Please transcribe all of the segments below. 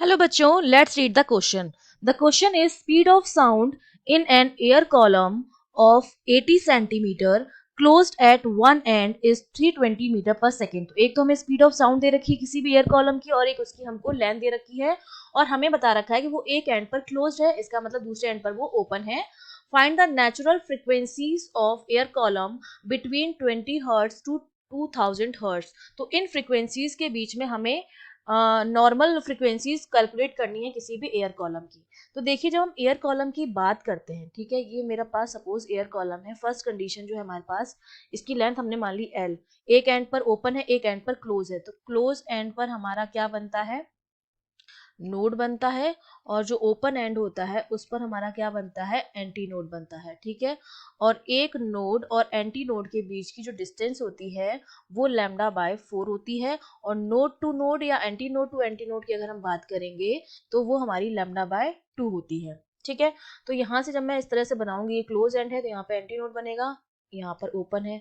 Hello बच्चों, let's read the question. The question is speed of sound in an air column of 80 centimeter closed at one end is 320 metre पर second. तो एक तो हमें speed of sound दे रखी है किसी भी एयर कॉलम की और एक उसकी हमको लेंथ दे रखी है और हमें बता रखा है कि वो एक एंड पर क्लोज्ड है, इसका मतलब दूसरे एंड पर वो ओपन है. Find the natural frequencies of air column between 20 hertz to 2000 hertz. तो इन फ्रीक्वेंसीज के बीच में हमें नॉर्मल फ्रीक्वेंसीज कैलकुलेट करनी है किसी भी एयर कॉलम की. तो देखिए जब हम एयर कॉलम की बात करते हैं, ठीक है, ये मेरा पास सपोज एयर कॉलम है. फर्स्ट कंडीशन जो है हमारे पास, इसकी लेंथ हमने मान ली एल. एक एंड पर ओपन है, एक एंड पर क्लोज है. तो क्लोज एंड पर हमारा क्या बनता है, नोड बनता है, और जो ओपन एंड होता है उस पर हमारा क्या बनता है, एंटी नोड बनता है. ठीक है, और एक नोड और एंटी नोड के बीच की जो डिस्टेंस होती है वो लैम्डा बाय 4 होती है. और नोड टू नोड या antinode to antinode की अगर हम बात करेंगे तो वो हमारी लैम्डा बाय 2 होती है. ठीक है, तो यहाँ से जब मैं इस तरह से बनाऊंगी, ये क्लोज एंड है तो यहाँ पे एंटी नोड बनेगा, यहाँ पर ओपन है,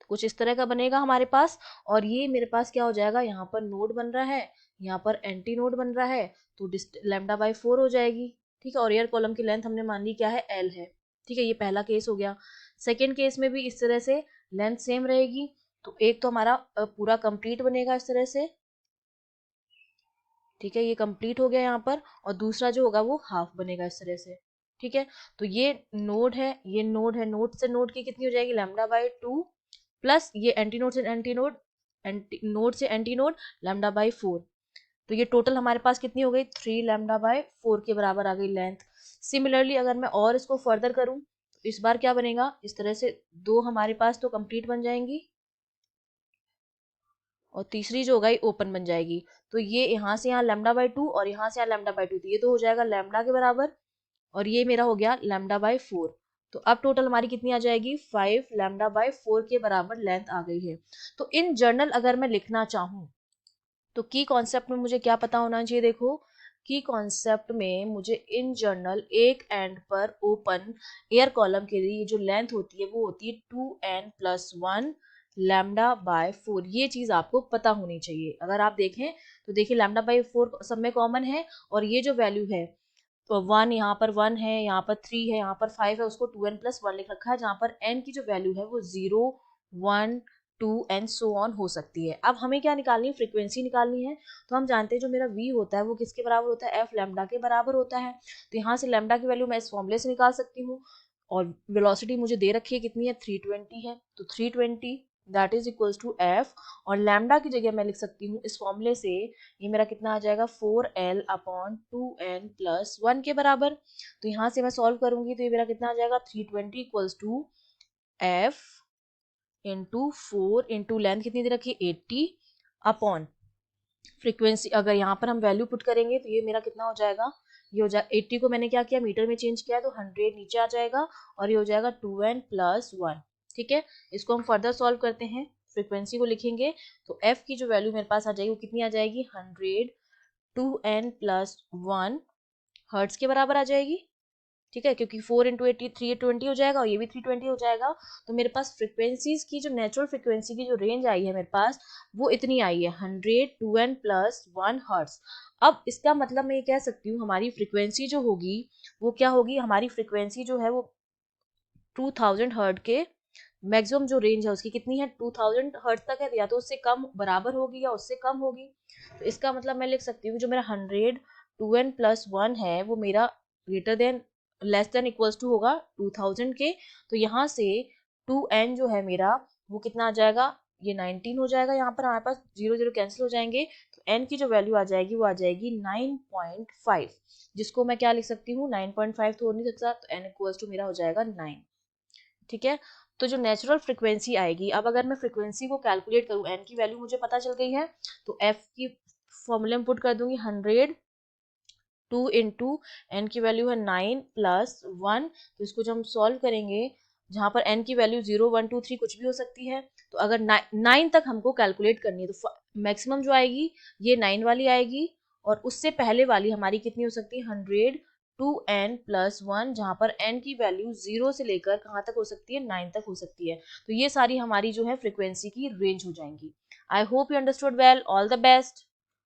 तो कुछ इस तरह का बनेगा हमारे पास. और ये मेरे पास क्या हो जाएगा, यहाँ पर नोड बन रहा है, यहाँ पर एंटी नोड बन रहा है, तो लैम्डा बाय 4 हो जाएगी. ठीक है, और एयर कॉलम की लेंथ हमने मान ली क्या है, एल है. ठीक है, ये पहला केस हो गया. सेकेंड केस में भी इस तरह से लेंथ सेम रहेगी. तो एक तो हमारा पूरा कंप्लीट बनेगा इस तरह से. ठीक है, ये कंप्लीट हो गया यहाँ पर, और दूसरा जो होगा वो हाफ बनेगा इस तरह से. ठीक है, तो ये नोड है, ये नोड है, नोड से नोड की कितनी हो जाएगी, लैम्डा बाय 2 प्लस ये एंटी नोड से एंटी नोड, नोड से एंटी नोड, लैम्डा बाय 4. तो ये टोटल हमारे पास कितनी हो गई, 3 लैम्डा बाय 4 के बराबर आ गई लेंथ. सिमिलरली अगर मैं और इसको फर्दर करूं तो इस बार क्या बनेगा, इस तरह से दो हमारे पास तो कंप्लीट बन जाएंगी और तीसरी जो होगा ये ओपन बन जाएगी. तो ये यहाँ से यहाँ लैम्डा बाय 2 और यहाँ से यहाँ लैम्डा बाय 2, तो ये तो हो जाएगा लैम्डा के बराबर, और ये मेरा हो गया लैम्डा बाय 4. तो अब टोटल हमारी कितनी आ जाएगी, 5 लैम्डा बाय 4 के बराबर लेंथ आ गई है. तो इन जर्नल अगर मैं लिखना चाहूँ तो की कॉन्सेप्ट में मुझे क्या पता होना चाहिए, देखो की कॉन्सेप्ट में मुझे इन जर्नल एक एंड पर ओपन एयर कॉलम के लिए जो लेंथ होती है वो होती है 2n+1 लैम्डा बाय 4. ये चीज आपको पता होनी चाहिए. अगर आप देखें तो देखिए लैम्डा बाय 4 सब में कॉमन है, और ये जो वैल्यू है तो 1 यहाँ पर 1 है, यहाँ पर 3 है, यहाँ पर 5 है, उसको 2n+1 लिख रखा है, जहाँ पर n की जो वैल्यू है वो 0 1 2 एंड सो ऑन हो सकती है. अब हमें क्या निकालनी है, फ्रीक्वेंसी निकालनी है. तो हम जानते हैं जो मेरा v होता है वो किसके बराबर होता है, f लैम्डा के बराबर होता है. तो यहाँ से लैम्डा की वैल्यू मैं इस फॉर्मूले से निकाल सकती हूँ, और वेलोसिटी मुझे दे रखी है कितनी है, 320 है. तो 320 that is equals to F, और लैम्डा की जगह मैं लिख सकती हूँ इस फॉर्मूले से, ये मेरा कितना आ जाएगा 4l/2n+1 के बराबर. तो यहाँ से मैं सॉल्व करूंगी तो ये मेरा कितना आ जाएगा, 320 equals to F into 4 into length कितनी दे रखी है 80 अपॉन फ्रीक्वेंसी. अगर यहाँ पर हम वैल्यू पुट करेंगे तो ये मेरा कितना हो जाएगा, ये हो जाएगा 80 को मैंने क्या किया, मीटर में चेंज किया, तो 100 नीचे आ जाएगा, और ये हो जाएगा 2n+1. ठीक है, इसको हम फर्दर सॉल्व करते हैं, फ्रीक्वेंसी को लिखेंगे तो f की जो वैल्यू मेरे पास आ जाएगी वो कितनी आ जाएगी, 100 2n+1 हर्ट्स के बराबर आ जाएगी. ठीक है, क्योंकि 4 इंटू 80 320 हो जाएगा और ये भी 320 हो जाएगा. तो मेरे पास फ्रिक्वेंसीज की जो नेचुरल फ्रिक्वेंसी की जो रेंज आई है मेरे पास वो इतनी आई है, 100 2n+1 हर्ट्स. अब इसका मतलब मैं ये कह सकती हूँ हमारी फ्रिक्वेंसी जो होगी वो क्या होगी, हमारी फ्रिक्वेंसी जो है वो 2000 हर्ट के मैक्सिमम जो रेंज है उसकी कितनी है, 2000 हर्ट्ज तक है, या तो उससे कम बराबर होगी या उससे कम होगी. तो इसका मतलब मैं लिख सकती हूँ जो मेरा 100 2n+1 है वो मेरा greater than less than equals to होगा 2000 के. तो यहाँ से 2n जो है मेरा वो कितना आ जाएगा, ये 19 हो जाएगा, यहाँ पर हमारे पास 0 0 कैंसिल हो जाएंगे, तो n की जो वैल्यू आ जाएगी वो आ जाएगी 9.5, जिसको मैं क्या लिख सकती हूँ, 9.5 तो हो नहीं सकता, तो n इक्वल्स टू मेरा हो जाएगा 9. ठीक है, तो जो नेचुरल फ्रिक्वेंसी आएगी, अब अगर मैं फ्रिक्वेंसी को कैलकुलेट करूँ, n की वैल्यू मुझे पता चल गई है, तो f की फॉर्मूले में पुट कर दूंगी 100 2 इंटू एन की वैल्यू है 9+1. तो इसको जब हम सॉल्व करेंगे, जहाँ पर n की वैल्यू 0 1 2 3 कुछ भी हो सकती है, तो अगर 9 तक हमको कैलकुलेट करनी है तो मैक्सिमम जो आएगी ये 9 वाली आएगी, और उससे पहले वाली हमारी कितनी हो सकती है, 100 2n+1, जहाँ पर n की वैल्यू 0 से लेकर कहाँ तक हो सकती है, 9 तक हो सकती है. तो ये सारी हमारी जो है फ्रिक्वेंसी की रेंज हो जाएंगी. I hope you understood well. All the best.